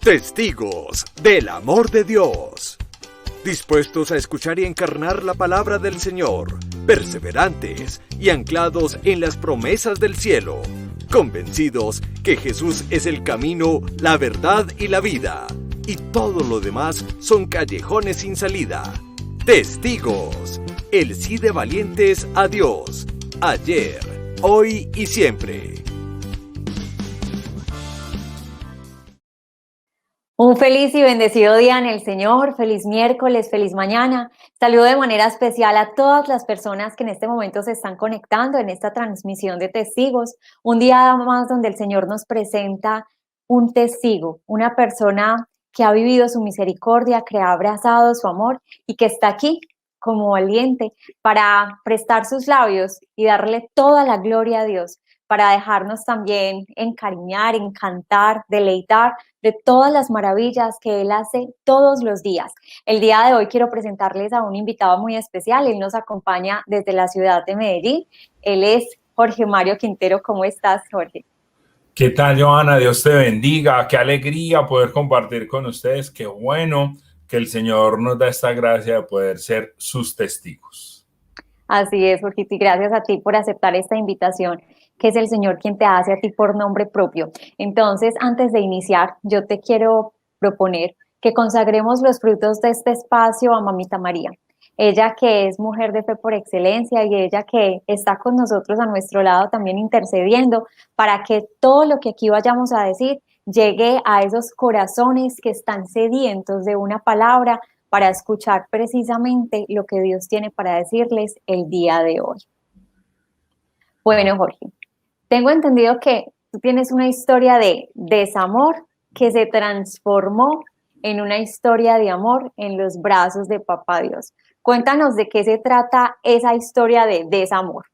Testigos del amor de Dios. Dispuestos a escuchar y encarnar la palabra del Señor, perseverantes y anclados en las promesas del cielo, convencidos que Jesús es el camino, la verdad y la vida, y todo lo demás son callejones sin salida. Testigos, el sí de valientes a Dios, ayer, hoy y siempre. Un feliz y bendecido día en el Señor, feliz miércoles, feliz mañana. Saludo de manera especial a todas las personas que en este momento se están conectando en esta transmisión de testigos. Un día más donde el Señor nos presenta un testigo, una persona que ha vivido su misericordia, que ha abrazado su amor y que está aquí como valiente para prestar sus labios y darle toda la gloria a Dios, para dejarnos también encariñar, encantar, deleitar de todas las maravillas que Él hace todos los días. El día de hoy quiero presentarles a un invitado muy especial. Él nos acompaña desde la ciudad de Medellín. Él es Jorge Mario Quintero. ¿Cómo estás, Jorge? ¿Qué tal, Johanna? Dios te bendiga. Qué alegría poder compartir con ustedes. Qué bueno que el Señor nos da esta gracia de poder ser sus testigos. Así es, Jorge, y gracias a ti por aceptar esta invitación, que es el Señor quien te hace a ti por nombre propio. Entonces, antes de iniciar, yo te quiero proponer que consagremos los frutos de este espacio a Mamita María. Ella que es mujer de fe por excelencia y ella que está con nosotros a nuestro lado también intercediendo para que todo lo que aquí vayamos a decir llegue a esos corazones que están sedientos de una palabra para escuchar precisamente lo que Dios tiene para decirles el día de hoy. Bueno, Jorge, tengo entendido que tú tienes una historia de desamor que se transformó en una historia de amor en los brazos de Papá Dios. Cuéntanos de qué se trata esa historia de desamor.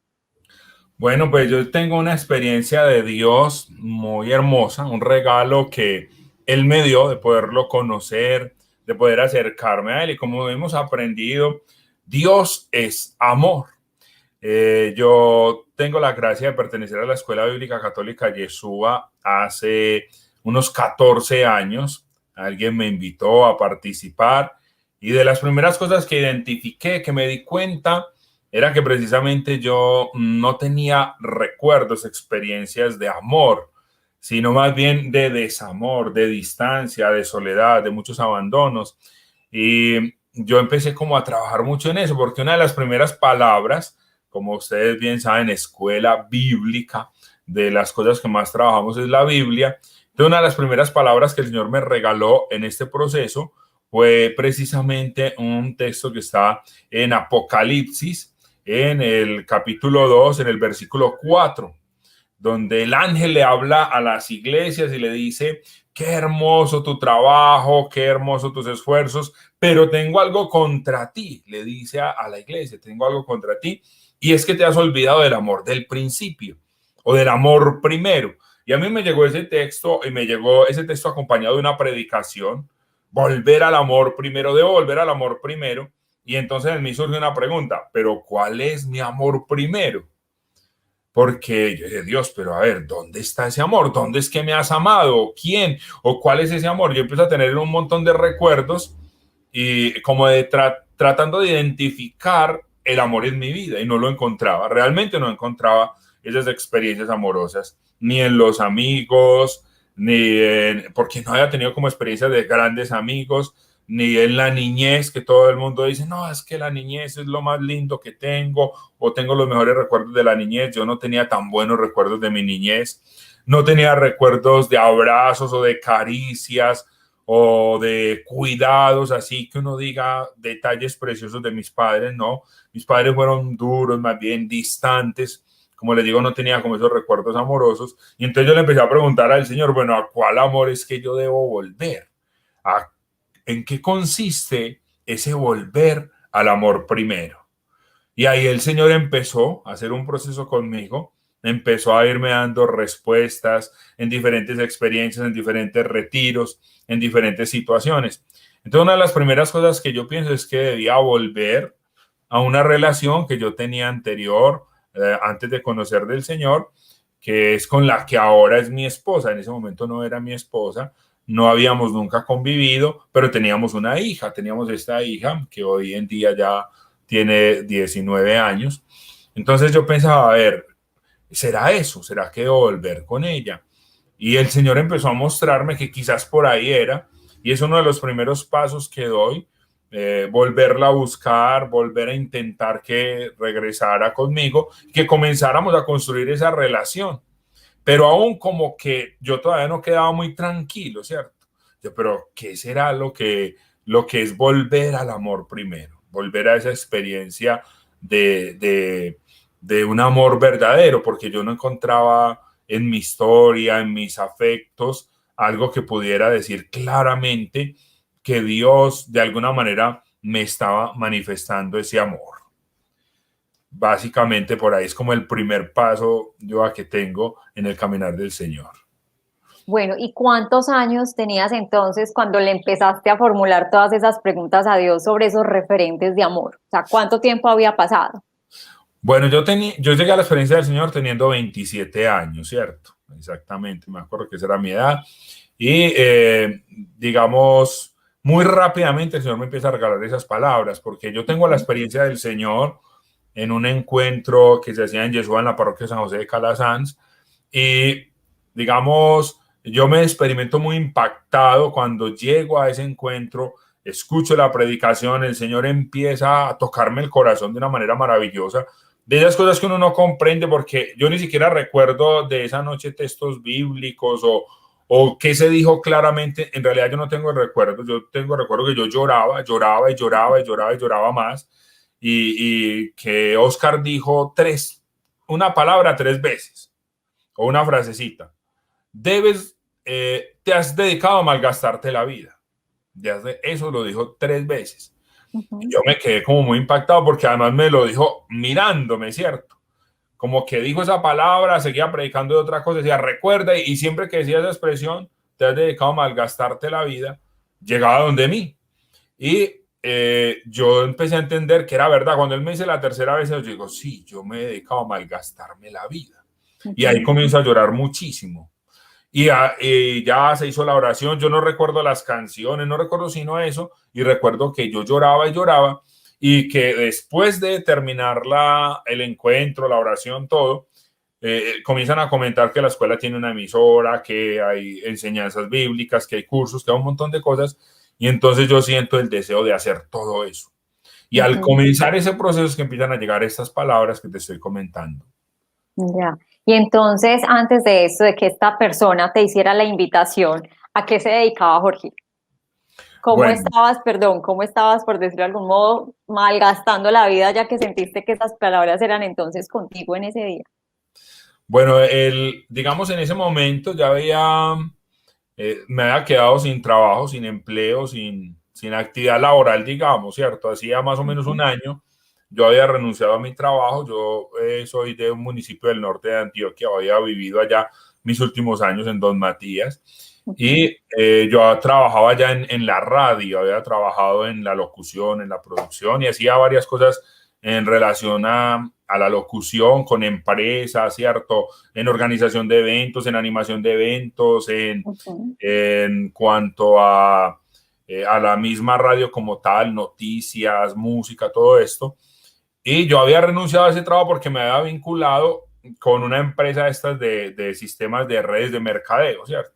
Bueno, pues yo tengo una experiencia de Dios muy hermosa, un regalo que Él me dio de poderlo conocer, de poder acercarme a Él. Y como hemos aprendido, Dios es amor. Yo tengo la gracia de pertenecer a la Escuela Bíblica Católica Yeshua hace unos 14 años. Alguien me invitó a participar y de las primeras cosas que identifiqué, que me di cuenta, era que precisamente yo no tenía recuerdos, experiencias de amor, sino más bien de desamor, de distancia, de soledad, de muchos abandonos. Y yo empecé como a trabajar mucho en eso, porque una de las primeras palabras, como ustedes bien saben, escuela bíblica, de las cosas que más trabajamos es la Biblia. Entonces, una de las primeras palabras que el Señor me regaló en este proceso fue precisamente un texto que está en Apocalipsis, en el capítulo 2, en el versículo 4, donde el ángel le habla a las iglesias y le dice: qué hermoso tu trabajo, qué hermoso tus esfuerzos, pero tengo algo contra ti. Le dice a la iglesia: tengo algo contra ti, y es que te has olvidado del amor del principio o del amor primero. Y a mí me llegó ese texto, y me llegó ese texto acompañado de una predicación: volver al amor primero, debo volver al amor primero. Y entonces en mí surge una pregunta: ¿pero cuál es mi amor primero? Porque yo dije: Dios, pero a ver, ¿dónde está ese amor? ¿Dónde es que me has amado? ¿Quién? ¿O cuál es ese amor? Yo empiezo a tener un montón de recuerdos y como de tratando de identificar el amor en mi vida, y no lo encontraba. Realmente no encontraba esas experiencias amorosas, ni en los amigos, porque no había tenido como experiencias de grandes amigos, ni en la niñez, que todo el mundo dice: no, es que la niñez es lo más lindo que tengo, o tengo los mejores recuerdos de la niñez. Yo no tenía tan buenos recuerdos de mi niñez, no tenía recuerdos de abrazos o de caricias o de cuidados, así que uno diga detalles preciosos de mis padres. No, mis padres fueron duros, más bien distantes. Como les digo, no tenía como esos recuerdos amorosos. Y entonces yo le empecé a preguntar al Señor: bueno, ¿a cuál amor es que yo debo volver? ¿En qué consiste ese volver al amor primero? Y ahí el Señor empezó a hacer un proceso conmigo, empezó a irme dando respuestas en diferentes experiencias, en diferentes retiros, en diferentes situaciones. Entonces, una de las primeras cosas que yo pienso es que debía volver a una relación que yo tenía anterior, antes de conocer del Señor, que es con la que ahora es mi esposa. En ese momento no era mi esposa, no habíamos nunca convivido, pero teníamos una hija, teníamos esta hija que hoy en día ya tiene 19 años. Entonces yo pensaba, a ver, ¿será eso? ¿Será que debo volver con ella? Y el Señor empezó a mostrarme que quizás por ahí era, y es uno de los primeros pasos que doy, volverla a buscar, volver a intentar que regresara conmigo, que comenzáramos a construir esa relación. Pero aún como que yo todavía no quedaba muy tranquilo, ¿cierto? Yo, pero ¿qué será lo que es volver al amor primero? Volver a esa experiencia de un amor verdadero, porque yo no encontraba en mi historia, en mis afectos, algo que pudiera decir claramente que Dios de alguna manera me estaba manifestando ese amor. Básicamente por ahí es como el primer paso yo que tengo en el caminar del Señor. Bueno, ¿y cuántos años tenías entonces cuando le empezaste a formular todas esas preguntas a Dios sobre esos referentes de amor? O sea, ¿cuánto tiempo había pasado? Bueno, yo llegué a la experiencia del Señor teniendo 27 años, ¿cierto? Exactamente, me acuerdo que esa era mi edad. Y digamos, muy rápidamente el Señor me empieza a regalar esas palabras, porque yo tengo la experiencia del Señor en un encuentro que se hacía en Yeshua en la parroquia de San José de Calasanz. Y digamos, yo me experimento muy impactado cuando llego a ese encuentro, escucho la predicación, el Señor empieza a tocarme el corazón de una manera maravillosa, de esas cosas que uno no comprende, porque yo ni siquiera recuerdo de esa noche textos bíblicos o qué se dijo claramente. En realidad yo no tengo el recuerdo, yo tengo el recuerdo que yo lloraba y lloraba más, y que Oscar dijo una palabra 3 veces, o una frasecita. Te has dedicado a malgastarte la vida. Eso lo dijo 3 veces. Y yo me quedé como muy impactado, porque además me lo dijo mirándome, ¿cierto? Como que dijo esa palabra, seguía predicando de otra cosa, decía, recuerda, y siempre que decía esa expresión, te has dedicado a malgastarte la vida, llegaba donde mí. Y yo empecé a entender que era verdad. Cuando él me dice la tercera vez, yo digo, sí, yo me he dedicado a malgastarme la vida. Y ahí comienzo a llorar muchísimo. Y ya se hizo la oración. Yo no recuerdo las canciones, no recuerdo sino eso. Y recuerdo que yo lloraba y lloraba. Y que después de terminar el encuentro, la oración, todo, comienzan a comentar que la escuela tiene una emisora, que hay enseñanzas bíblicas, que hay cursos, que hay un montón de cosas. Y entonces yo siento el deseo de hacer todo eso. Y al comenzar ese proceso es que empiezan a llegar estas palabras que te estoy comentando. Ya. Y entonces, antes de esto, de que esta persona te hiciera la invitación, ¿a qué se dedicaba Jorge? ¿Cómo estabas, por decirlo de algún modo, malgastando la vida, ya que sentiste que esas palabras eran entonces contigo en ese día? Bueno, digamos, en ese momento ya me había quedado sin trabajo, sin empleo, sin actividad laboral, digamos, ¿cierto? Hacía más o menos un año. Yo había renunciado a mi trabajo. Yo soy de un municipio del norte de Antioquia, había vivido allá mis últimos años en Don Matías, y yo trabajaba ya en la radio, había trabajado en la locución, en la producción, y hacía varias cosas en relación a la locución con empresas, ¿cierto? En organización de eventos, en animación de eventos, en cuanto a la misma radio como tal, noticias, música, todo esto. Y yo había renunciado a ese trabajo porque me había vinculado con una empresa estas de sistemas de redes de mercadeo, ¿cierto?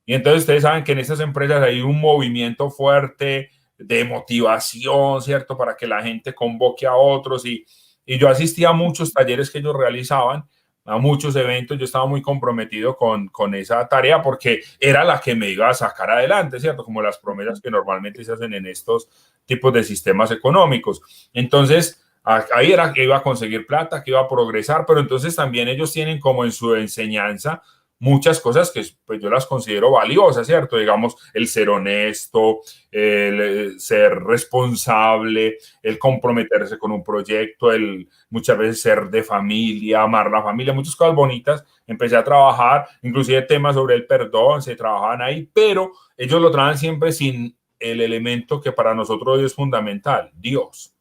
Y entonces ustedes saben que en estas empresas hay un movimiento fuerte de motivación, ¿cierto? Para que la gente convoque a otros. Y yo asistía a muchos talleres que ellos realizaban, a muchos eventos. Yo estaba muy comprometido con esa tarea porque era la que me iba a sacar adelante, ¿cierto? Como las promesas que normalmente se hacen en estos tipos de sistemas económicos. Entonces, ahí era que iba a conseguir plata, que iba a progresar, pero entonces también ellos tienen como en su enseñanza muchas cosas que pues, yo las considero valiosas, ¿cierto? Digamos, el ser honesto, el ser responsable, el comprometerse con un proyecto, el muchas veces ser de familia, amar la familia, muchas cosas bonitas. Empecé a trabajar, inclusive temas sobre el perdón, se trabajaban ahí, pero ellos lo traen siempre sin el elemento que para nosotros hoy es fundamental, Dios.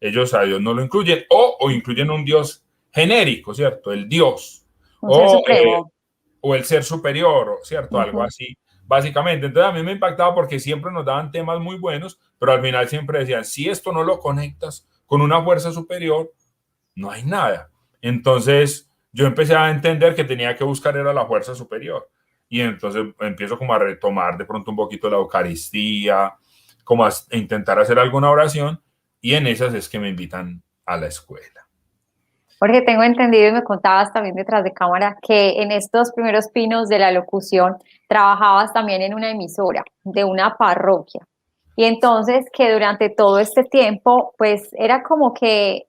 Ellos a Dios no lo incluyen, o incluyen un Dios genérico, ¿cierto? El Dios. Un ser supremo. O el ser superior, ¿cierto? Algo así. básicamente. Entonces a mí me impactaba porque siempre nos daban temas muy buenos, pero al final siempre decían, si esto no lo conectas con una fuerza superior, no hay nada. Entonces yo empecé a entender que tenía que buscar era la fuerza superior. Y entonces empiezo como a retomar de pronto un poquito la Eucaristía, como a intentar hacer alguna oración, y en esas es que me invitan a la escuela. Porque tengo entendido y me contabas también detrás de cámara que en estos primeros pinos de la locución trabajabas también en una emisora de una parroquia. Y entonces que durante todo este tiempo, pues era como que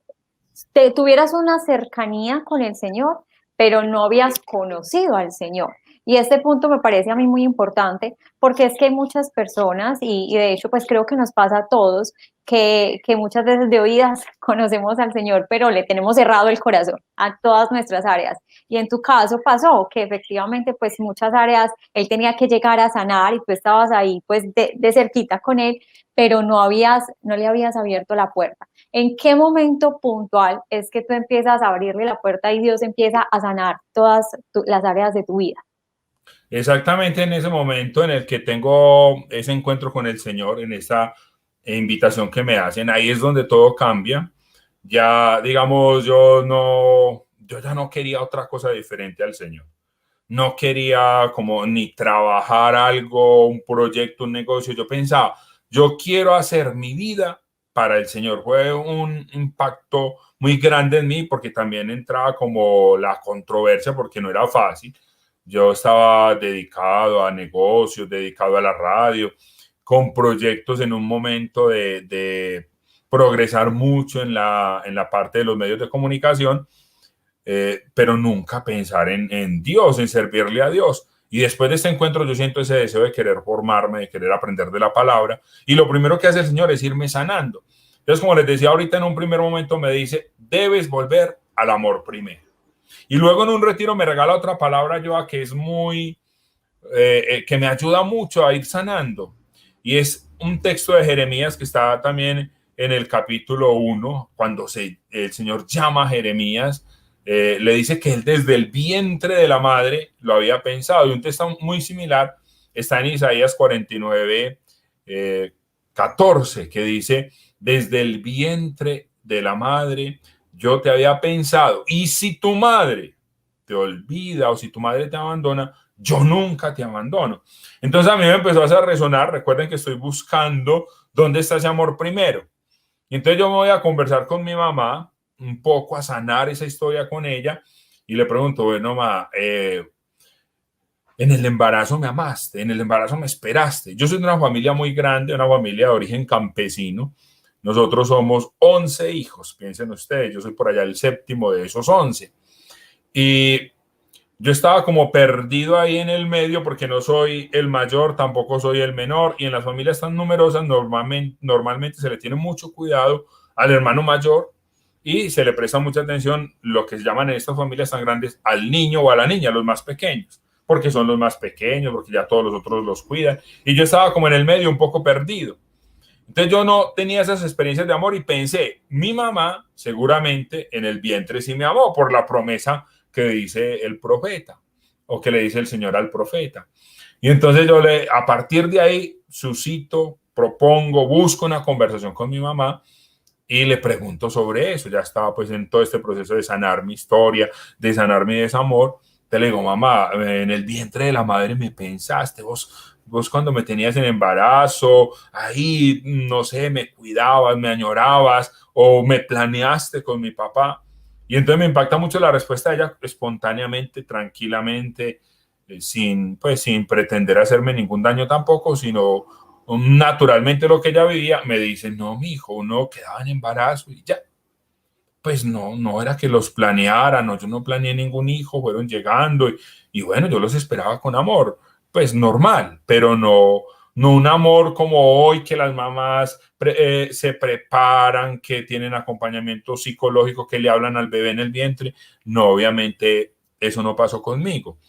te tuvieras una cercanía con el Señor, pero no habías conocido al Señor. Y este punto me parece a mí muy importante porque es que hay muchas personas y de hecho pues creo que nos pasa a todos que muchas veces de oídas conocemos al Señor, pero le tenemos cerrado el corazón a todas nuestras áreas. Y en tu caso pasó que efectivamente pues muchas áreas Él tenía que llegar a sanar y tú estabas ahí pues de cerquita con Él, pero no le habías abierto la puerta. ¿En qué momento puntual es que tú empiezas a abrirle la puerta y Dios empieza a sanar todas las áreas de tu vida? Exactamente en ese momento en el que tengo ese encuentro con el Señor, en esa invitación que me hacen, ahí es donde todo cambia. Ya, digamos, yo ya no quería otra cosa diferente al Señor. No quería como ni trabajar algo, un proyecto, un negocio. Yo pensaba, yo quiero hacer mi vida para el Señor. Fue un impacto muy grande en mí porque también entraba como la controversia porque no era fácil. Yo estaba dedicado a negocios, dedicado a la radio, con proyectos en un momento de progresar mucho en la parte de los medios de comunicación, pero nunca pensar en Dios, en servirle a Dios. Y después de este encuentro yo siento ese deseo de querer formarme, de querer aprender de la palabra. Y lo primero que hace el Señor es irme sanando. Entonces, como les decía ahorita, en un primer momento me dice, debes volver al amor primero. Y luego en un retiro me regala otra palabra, Joa, que es muy, que me ayuda mucho a ir sanando. Y es un texto de Jeremías que está también en el capítulo 1, cuando el Señor llama a Jeremías, le dice que él desde el vientre de la madre lo había pensado. Y un texto muy similar está en Isaías 49, 14, que dice, desde el vientre de la madre yo te había pensado, y si tu madre te olvida o si tu madre te abandona, yo nunca te abandono. Entonces a mí me empezó a hacer resonar. Recuerden que estoy buscando dónde está ese amor primero. Y entonces yo me voy a conversar con mi mamá, un poco a sanar esa historia con ella, y le pregunto, bueno, mamá, en el embarazo me amaste, en el embarazo me esperaste. Yo soy de una familia muy grande, una familia de origen campesino. Nosotros somos 11 hijos, piensen ustedes, yo soy por allá el séptimo de esos 11. Y yo estaba como perdido ahí en el medio porque no soy el mayor, tampoco soy el menor. Y en las familias tan numerosas normalmente se le tiene mucho cuidado al hermano mayor y se le presta mucha atención, lo que se llaman en estas familias tan grandes, al niño o a la niña, los más pequeños, porque son los más pequeños, porque ya todos los otros los cuidan. Y yo estaba como en el medio un poco perdido. Entonces yo no tenía esas experiencias de amor y pensé, mi mamá seguramente en el vientre sí me amó por la promesa que dice el profeta o que le dice el Señor al profeta. Y entonces a partir de ahí suscito, propongo, busco una conversación con mi mamá y le pregunto sobre eso. Ya estaba pues en todo este proceso de sanar mi historia, de sanar mi desamor. Te le digo, mamá, en el vientre de la madre me pensaste, vos cuando me tenías en embarazo, ahí, no sé, me cuidabas, me añorabas o me planeaste con mi papá. Y entonces me impacta mucho la respuesta de ella espontáneamente, tranquilamente, sin pretender hacerme ningún daño tampoco, sino naturalmente lo que ella vivía. Me dice, no, mi hijo, uno quedaba en embarazo y ya. Pues no era que los planeara, no, yo no planeé ningún hijo, fueron llegando y bueno, yo los esperaba con amor, pues normal, pero no un amor como hoy que las mamás se preparan, que tienen acompañamiento psicológico, que le hablan al bebé en el vientre. No, obviamente eso no pasó conmigo.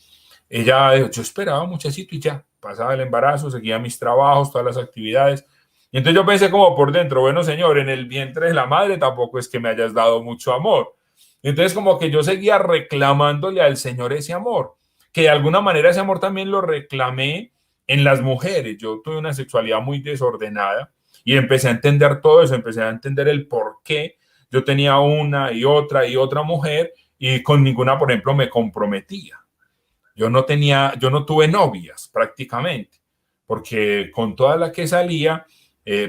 Ella dijo, yo esperaba muchachito y ya, pasaba el embarazo, seguía mis trabajos, todas las actividades. Y entonces yo pensé como por dentro, bueno, Señor, en el vientre de la madre tampoco es que me hayas dado mucho amor. Y entonces como que yo seguía reclamándole al Señor ese amor, que de alguna manera ese amor también lo reclamé en las mujeres. Yo tuve una sexualidad muy desordenada y empecé a entender todo eso, empecé a entender el por qué yo tenía una y otra mujer y con ninguna, por ejemplo, me comprometía. Yo no tuve novias prácticamente, porque con toda la que salía,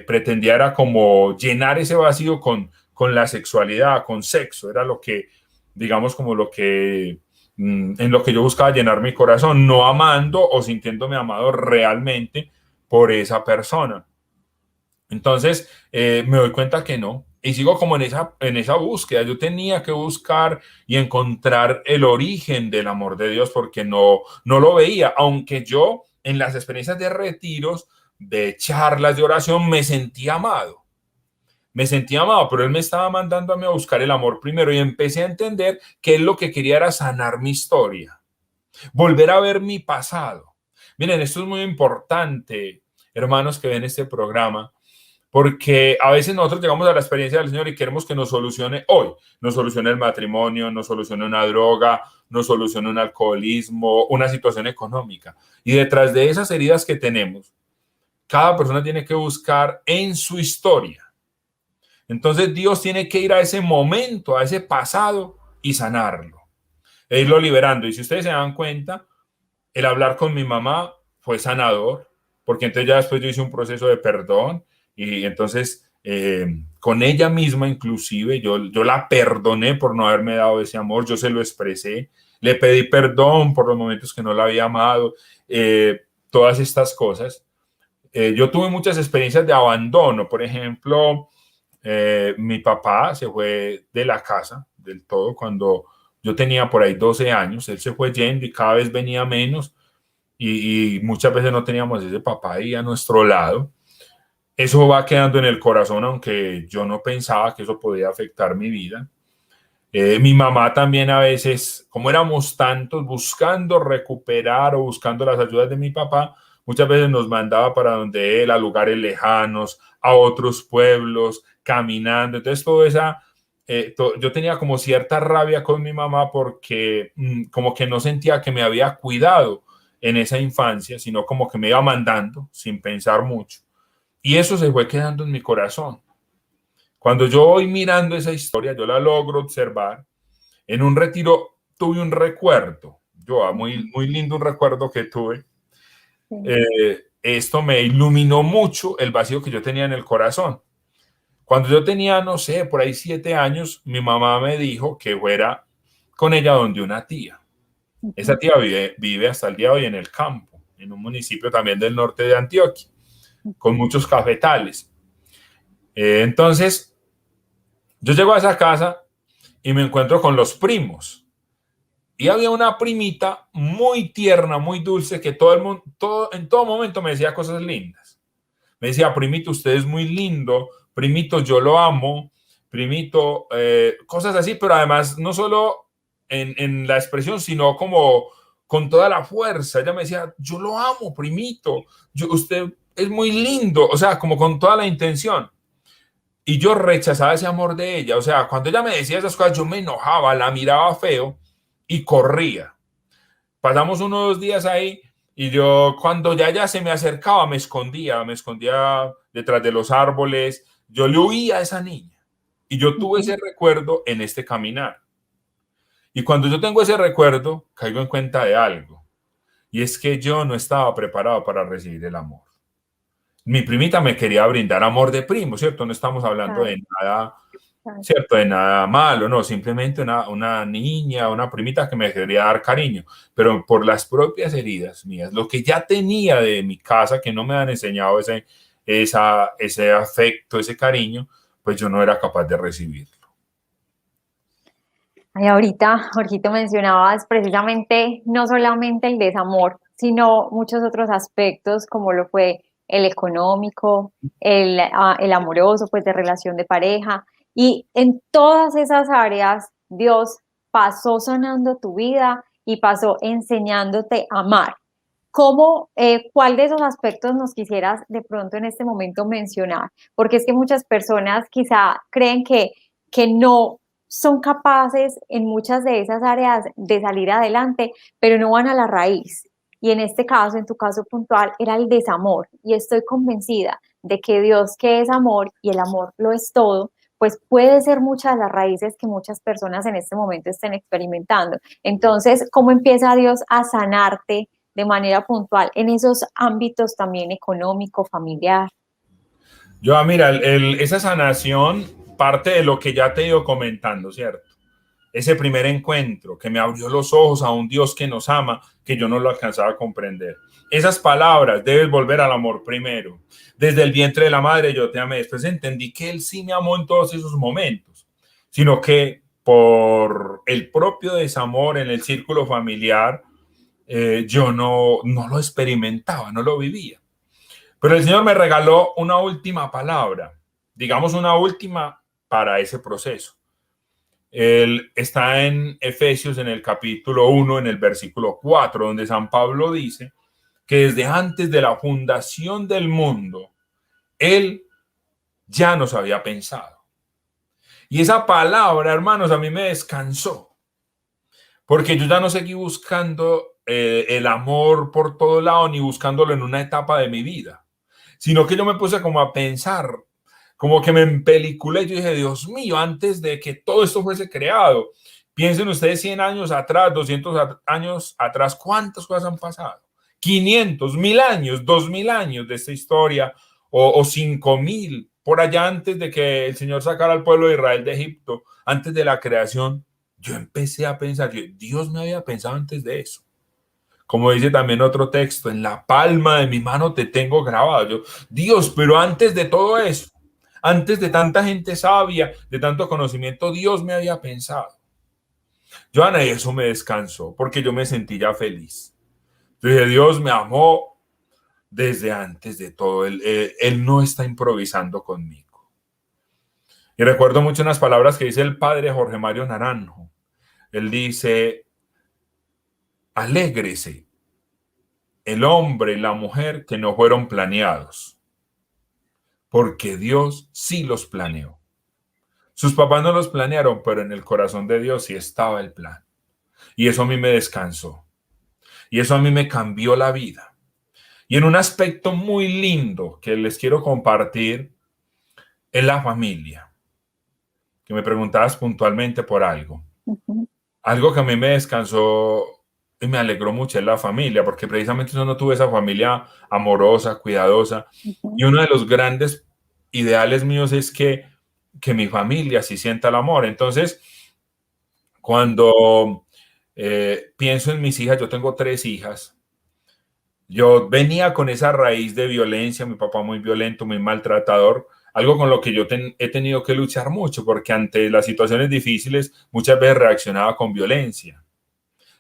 pretendía era como llenar ese vacío con la sexualidad, con sexo, era lo que, digamos, como lo que, en lo que yo buscaba llenar mi corazón, no amando o sintiéndome amado realmente por esa persona. Entonces, me doy cuenta que no. Y sigo como en esa búsqueda. Yo tenía que buscar y encontrar el origen del amor de Dios porque no lo veía. Aunque yo en las experiencias de retiros, de charlas de oración, me sentía amado. Me sentía amado, pero Él me estaba mandando a mí a buscar el amor primero y empecé a entender que Él lo que quería era sanar mi historia, volver a ver mi pasado. Miren, esto es muy importante, hermanos que ven este programa, porque a veces nosotros llegamos a la experiencia del Señor y queremos que nos solucione hoy, nos solucione el matrimonio, nos solucione una droga, nos solucione un alcoholismo, una situación económica. Y detrás de esas heridas que tenemos, cada persona tiene que buscar en su historia. Entonces Dios tiene que ir a ese momento, a ese pasado y sanarlo, e irlo liberando. Y si ustedes se dan cuenta, el hablar con mi mamá fue sanador, porque entonces ya después yo hice un proceso de perdón y entonces con ella misma inclusive yo la perdoné por no haberme dado ese amor, yo se lo expresé, le pedí perdón por los momentos que no la había amado, todas estas cosas. Yo tuve muchas experiencias de abandono, por ejemplo, mi papá se fue de la casa del todo cuando yo tenía por ahí 12 años, él se fue yendo y cada vez venía menos y muchas veces no teníamos ese papá ahí a nuestro lado. Eso va quedando en el corazón, aunque yo no pensaba que eso podía afectar mi vida. Mi mamá también a veces, como éramos tantos buscando recuperar o buscando las ayudas de mi papá, muchas veces nos mandaba para donde él, a lugares lejanos, a otros pueblos, caminando. Entonces, yo tenía como cierta rabia con mi mamá porque como que no sentía que me había cuidado en esa infancia, sino como que me iba mandando sin pensar mucho. Y eso se fue quedando en mi corazón. Cuando yo voy mirando esa historia, yo la logro observar. En un retiro tuve un recuerdo, muy lindo un recuerdo que tuve. Sí. Esto me iluminó mucho el vacío que yo tenía en el corazón. Cuando yo tenía, no sé, por ahí 7 años, mi mamá me dijo que fuera con ella donde una tía. Esa tía vive hasta el día de hoy en el campo, en un municipio también del norte de Antioquia, con muchos cafetales. Entonces, yo llego a esa casa y me encuentro con los primos. Y había una primita muy tierna, muy dulce, que en todo momento me decía cosas lindas. Me decía, primito, usted es muy lindo, primito, yo lo amo, primito, cosas así, pero además no solo en la expresión, sino como con toda la fuerza. Ella me decía, yo lo amo, primito, usted es muy lindo, o sea, como con toda la intención. Y yo rechazaba ese amor de ella. O sea, cuando ella me decía esas cosas, yo me enojaba, la miraba feo y corría. Pasamos unos 2 días ahí y yo, cuando ya ella se me acercaba, me escondía detrás de los árboles. Yo le huía a esa niña. Y yo tuve ese recuerdo en este caminar. Y cuando yo tengo ese recuerdo, caigo en cuenta de algo. Y es que yo no estaba preparado para recibir el amor. Mi primita me quería brindar amor de primo, ¿cierto? No estamos hablando de nada, ¿cierto? De nada malo, no, simplemente una niña, una primita que me quería dar cariño, pero por las propias heridas mías, lo que ya tenía de mi casa, que no me han enseñado ese afecto, ese cariño, pues yo no era capaz de recibirlo. Ay, ahorita, Jorgito, mencionabas precisamente no solamente el desamor, sino muchos otros aspectos, como lo fue el económico, el amoroso, pues de relación de pareja. Y en todas esas áreas, Dios pasó sanando tu vida y pasó enseñándote a amar. ¿Cuál de esos aspectos nos quisieras de pronto en este momento mencionar? Porque es que muchas personas quizá creen que no son capaces en muchas de esas áreas de salir adelante, pero no van a la raíz. y en este caso, en tu caso puntual, era el desamor. Y estoy convencida de que Dios, que es amor y el amor lo es todo, pues puede ser muchas de las raíces que muchas personas en este momento estén experimentando. Entonces, ¿cómo empieza Dios a sanarte de manera puntual en esos ámbitos también económico, familiar? Yo, mira, esa sanación parte de lo que ya te he ido comentando, ¿cierto? Ese primer encuentro que me abrió los ojos a un Dios que nos ama, que yo no lo alcanzaba a comprender. Esas palabras, debes volver al amor primero. Desde el vientre de la madre yo te amé. Después entendí que Él sí me amó en todos esos momentos, sino que por el propio desamor en el círculo familiar, yo no lo experimentaba, no lo vivía. Pero el Señor me regaló una última palabra, digamos una última para ese proceso. Él está en Efesios en el capítulo 1, en el versículo 4, donde San Pablo dice que desde antes de la fundación del mundo, Él ya nos había pensado. Y esa palabra, hermanos, a mí me descansó, porque yo ya no seguí buscando el amor por todo lado, ni buscándolo en una etapa de mi vida, sino que yo me puse como a pensar, como que me empeliculé. Yo dije, Dios mío, antes de que todo esto fuese creado, piensen ustedes 100 años atrás, 200 años atrás, ¿cuántas cosas han pasado? 500, 1000 años, 2000 años de esta historia, o 5000, por allá antes de que el Señor sacara al pueblo de Israel de Egipto, antes de la creación. Yo empecé a pensar, Dios me había pensado antes de eso. Como dice también otro texto, en la palma de mi mano te tengo grabado. Yo, Dios, pero antes de todo eso, antes de tanta gente sabia, de tanto conocimiento, Dios me había pensado. Joana, y eso me descansó, porque yo me sentí ya feliz. Yo dije, Dios me amó desde antes de todo. Él no está improvisando conmigo. Y recuerdo mucho unas palabras que dice el padre Jorge Mario Naranjo. Él dice, alégrese el hombre y la mujer que no fueron planeados, porque Dios sí los planeó. Sus papás no los planearon, pero en el corazón de Dios sí estaba el plan. Y eso a mí me descansó. Y eso a mí me cambió la vida. Y en un aspecto muy lindo que les quiero compartir es la familia. Que me preguntabas puntualmente por algo. Uh-huh. Algo que a mí me descansó y me alegró mucho es la familia, porque precisamente yo no tuve esa familia amorosa, cuidadosa. Uh-huh. Y uno de los grandes ideales míos es que mi familia sí sienta el amor. Entonces, cuando pienso en mis hijas, yo tengo 3 hijas, yo venía con esa raíz de violencia, mi papá muy violento, muy maltratador, algo con lo que yo he tenido que luchar mucho, porque ante las situaciones difíciles muchas veces reaccionaba con violencia,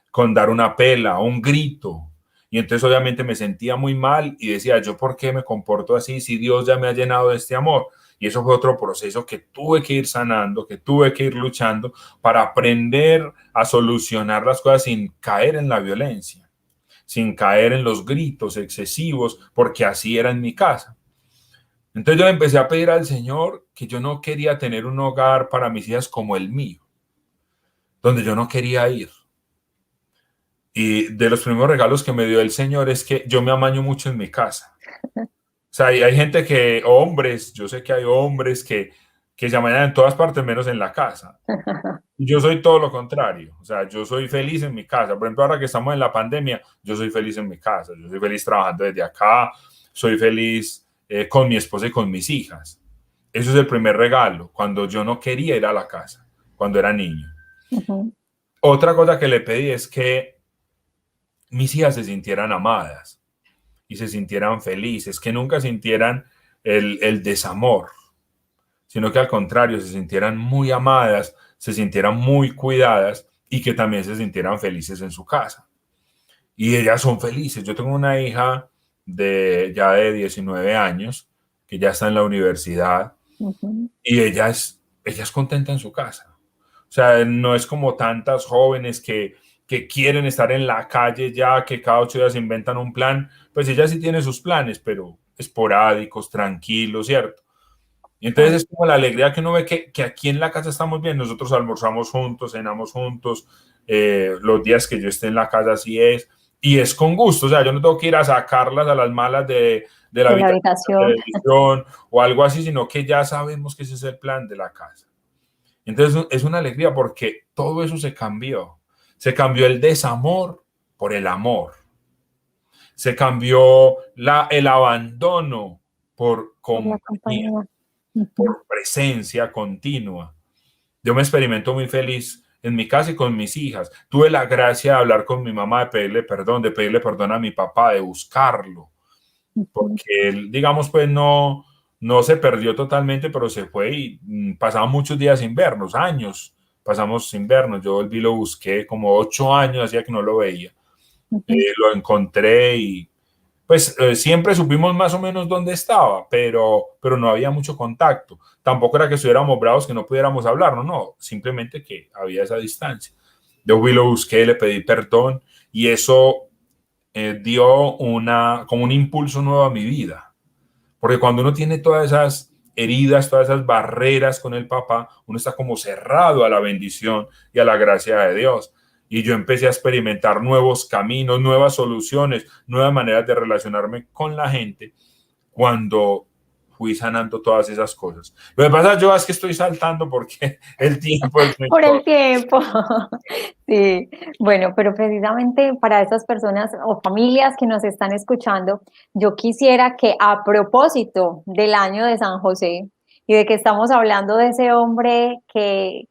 con dar una pela, un grito. Y entonces obviamente me sentía muy mal y decía, ¿yo por qué me comporto así si Dios ya me ha llenado de este amor? Y eso fue otro proceso que tuve que ir sanando, que tuve que ir luchando para aprender a solucionar las cosas sin caer en la violencia, sin caer en los gritos excesivos, porque así era en mi casa. Entonces yo le empecé a pedir al Señor que yo no quería tener un hogar para mis hijas como el mío, donde yo no quería ir. Y de los primeros regalos que me dio el Señor es que yo me amaño mucho en mi casa. O sea, hay gente que, hombres, yo sé que hay hombres que se amañan en todas partes menos en la casa. Yo soy todo lo contrario. O sea, yo soy feliz en mi casa. Por ejemplo, ahora que estamos en la pandemia, yo soy feliz en mi casa. Yo soy feliz trabajando desde acá. Soy feliz con mi esposa y con mis hijas. Eso es el primer regalo, cuando yo no quería ir a la casa, cuando era niño. Uh-huh. Otra cosa que le pedí es que mis hijas se sintieran amadas y se sintieran felices, que nunca sintieran el desamor, sino que al contrario, se sintieran muy amadas, se sintieran muy cuidadas y que también se sintieran felices en su casa. Y ellas son felices. Yo tengo una hija ya de 19 años que ya está en la universidad. Uh-huh. Y ella es contenta en su casa. O sea, no es como tantas jóvenes que quieren estar en la calle ya, que cada 8 días inventan un plan. Pues ella sí tiene sus planes, pero esporádicos, tranquilos, ¿cierto? Y entonces es como la alegría que uno ve que aquí en la casa estamos bien. Nosotros almorzamos juntos, cenamos juntos. Los días que yo esté en la casa así es. y es con gusto, o sea, yo no tengo que ir a sacarlas a las malas de la De la habitación de habitación. televisión o algo así, sino que ya sabemos que ese es el plan de la casa. Entonces es una alegría porque todo eso se cambió el desamor por el amor, se cambió el abandono por Por la compañía, compañía. Ujú. por presencia continua. Yo me experimento muy feliz en mi casa y con mis hijas. Tuve la gracia de hablar con mi mamá, de pedirle perdón a mi papá, de buscarlo, Ujú. porque él, digamos, pues no se perdió totalmente, pero se fue y pasaba muchos días sin vernos, años pasamos sin vernos. Yo volví, lo busqué, como 8 años hacía que no lo veía. Ujú. Lo encontré y pues siempre supimos más o menos dónde estaba, pero no había mucho contacto. Tampoco era que estuviéramos bravos, que no pudiéramos hablar, no, simplemente que había esa distancia. Yo fui, lo busqué, le pedí perdón y eso dio como un impulso nuevo a mi vida. Porque cuando uno tiene todas esas heridas, todas esas barreras con el papá, uno está como cerrado a la bendición y a la gracia de Dios. Y yo empecé a experimentar nuevos caminos, nuevas soluciones, nuevas maneras de relacionarme con la gente cuando fui sanando todas esas cosas. Lo que pasa, yo es que estoy saltando porque el tiempo es muy Por el corto. tiempo. Sí, bueno, pero precisamente para esas personas o familias que nos están escuchando, yo quisiera que a propósito del año de San José y de que estamos hablando de ese hombre que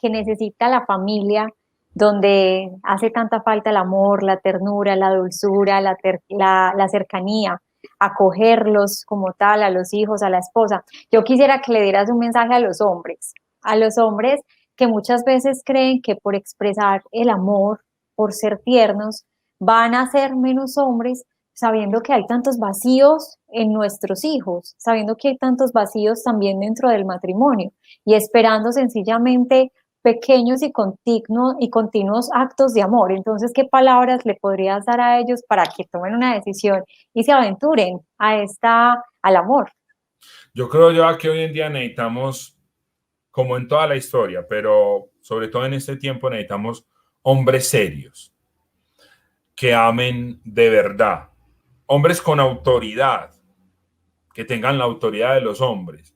necesita la familia, donde hace tanta falta el amor, la ternura, la dulzura, la cercanía, acogerlos como tal, a los hijos, a la esposa. Yo quisiera que le dieras un mensaje a los hombres que muchas veces creen que por expresar el amor, por ser tiernos, van a ser menos hombres, sabiendo que hay tantos vacíos en nuestros hijos, sabiendo que hay tantos vacíos también dentro del matrimonio y esperando sencillamente pequeños y continuos actos de amor. Entonces, ¿qué palabras le podrías dar a ellos para que tomen una decisión y se aventuren al amor? Yo creo ya que hoy en día necesitamos, como en toda la historia, pero sobre todo en este tiempo necesitamos hombres serios, que amen de verdad, hombres con autoridad, que tengan la autoridad de los hombres,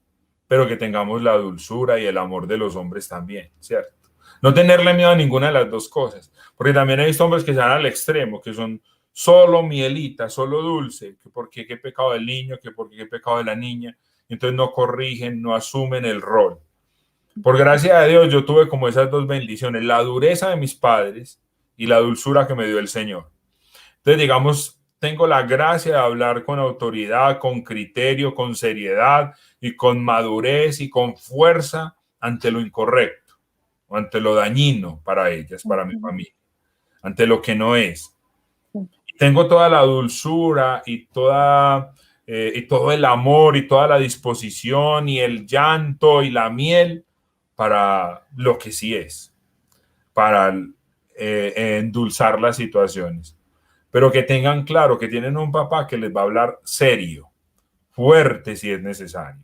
pero que tengamos la dulzura y el amor de los hombres también, ¿cierto? No tenerle miedo a ninguna de las dos cosas, porque también he visto hombres que se van al extremo, que son solo mielita, solo dulce, que porque qué pecado del niño, que porque qué pecado de la niña, entonces no corrigen, no asumen el rol. Por gracia de Dios, yo tuve como esas dos bendiciones, la dureza de mis padres y la dulzura que me dio el Señor. Entonces, digamos, tengo la gracia de hablar con autoridad, con criterio, con seriedad y con madurez y con fuerza ante lo incorrecto, o ante lo dañino para ellas, para mi familia, ante lo que no es. Tengo toda la dulzura y todo el amor y toda la disposición y el llanto y la miel para lo que sí es, para endulzar las situaciones. Pero que tengan claro que tienen un papá que les va a hablar serio, fuerte si es necesario,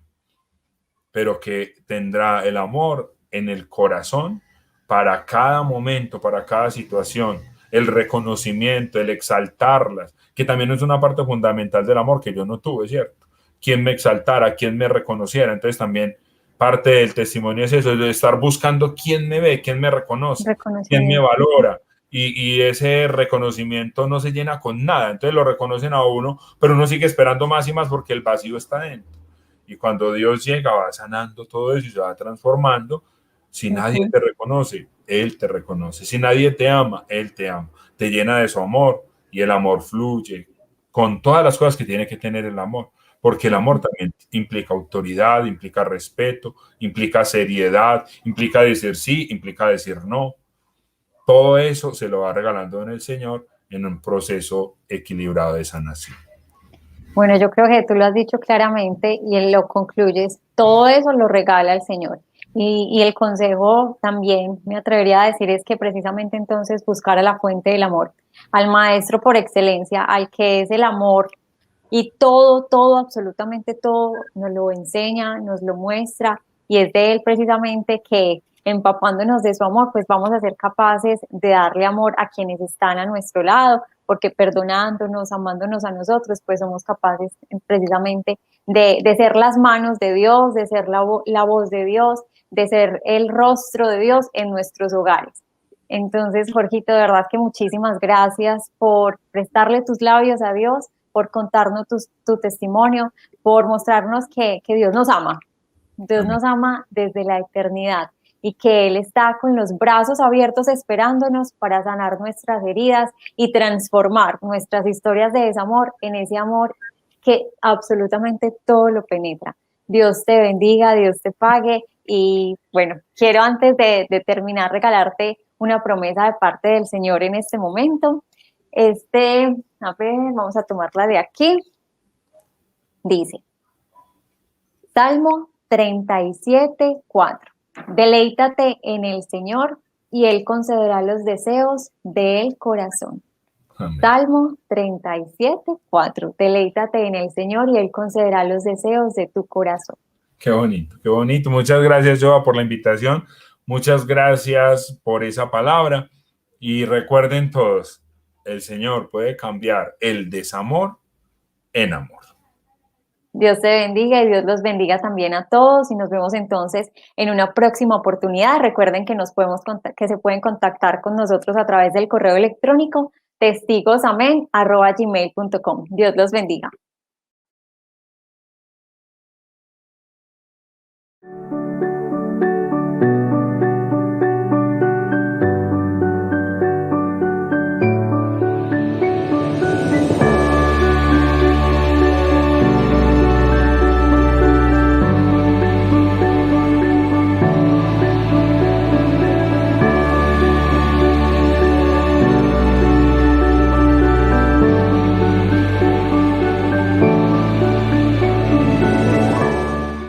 pero que tendrá el amor en el corazón para cada momento, para cada situación, el reconocimiento, el exaltarlas, que también es una parte fundamental del amor que yo no tuve, ¿cierto? Quien me exaltara, quien me reconociera. Entonces también parte del testimonio es eso, de estar buscando quién me ve, quién me reconoce, quién me Reconocimiento. valora. Y ese reconocimiento no se llena con nada. Entonces lo reconocen a uno, pero uno sigue esperando más y más porque el vacío está dentro. Y cuando Dios llega, va sanando todo eso y se va transformando. Si nadie Ujú. te reconoce, Él te reconoce. Si nadie te ama, Él te ama. Te llena de su amor y el amor fluye con todas las cosas que tiene que tener el amor. Porque el amor también implica autoridad, implica respeto, implica seriedad, implica decir sí, implica decir no. Todo eso se lo va regalando en el Señor en un proceso equilibrado de sanación. Bueno, yo creo que tú lo has dicho claramente y él lo concluyes, todo eso lo regala el Señor. Y el consejo también, me atrevería a decir, es que precisamente entonces buscar a la fuente del amor, al maestro por excelencia, al que es el amor y todo, absolutamente todo nos lo enseña, nos lo muestra y es de él precisamente que empapándonos de su amor, pues vamos a ser capaces de darle amor a quienes están a nuestro lado, porque perdonándonos, amándonos a nosotros, pues somos capaces precisamente de ser las manos de Dios, de ser la voz de Dios, de ser el rostro de Dios en nuestros hogares. Entonces, Jorgito, de verdad que muchísimas gracias por prestarle tus labios a Dios, por contarnos tu testimonio, por mostrarnos que Dios nos ama. Dios nos ama desde la eternidad y que Él está con los brazos abiertos esperándonos para sanar nuestras heridas y transformar nuestras historias de desamor en ese amor que absolutamente todo lo penetra. Dios te bendiga, Dios te pague y bueno, quiero antes de terminar regalarte una promesa de parte del Señor en este momento. A ver, vamos a tomarla de aquí. Dice, Salmo 37:4. Deleítate en el Señor y Él concederá los deseos del corazón. Amén. Salmo 37:4. Deleítate en el Señor y Él concederá los deseos de tu corazón. Qué bonito, qué bonito. Muchas gracias, Joa, por la invitación. Muchas gracias por esa palabra. Y recuerden todos, el Señor puede cambiar el desamor en amor. Dios te bendiga y Dios los bendiga también a todos y nos vemos entonces en una próxima oportunidad. Recuerden que que se pueden contactar con nosotros a través del correo electrónico testigosamen@gmail.com. Dios los bendiga.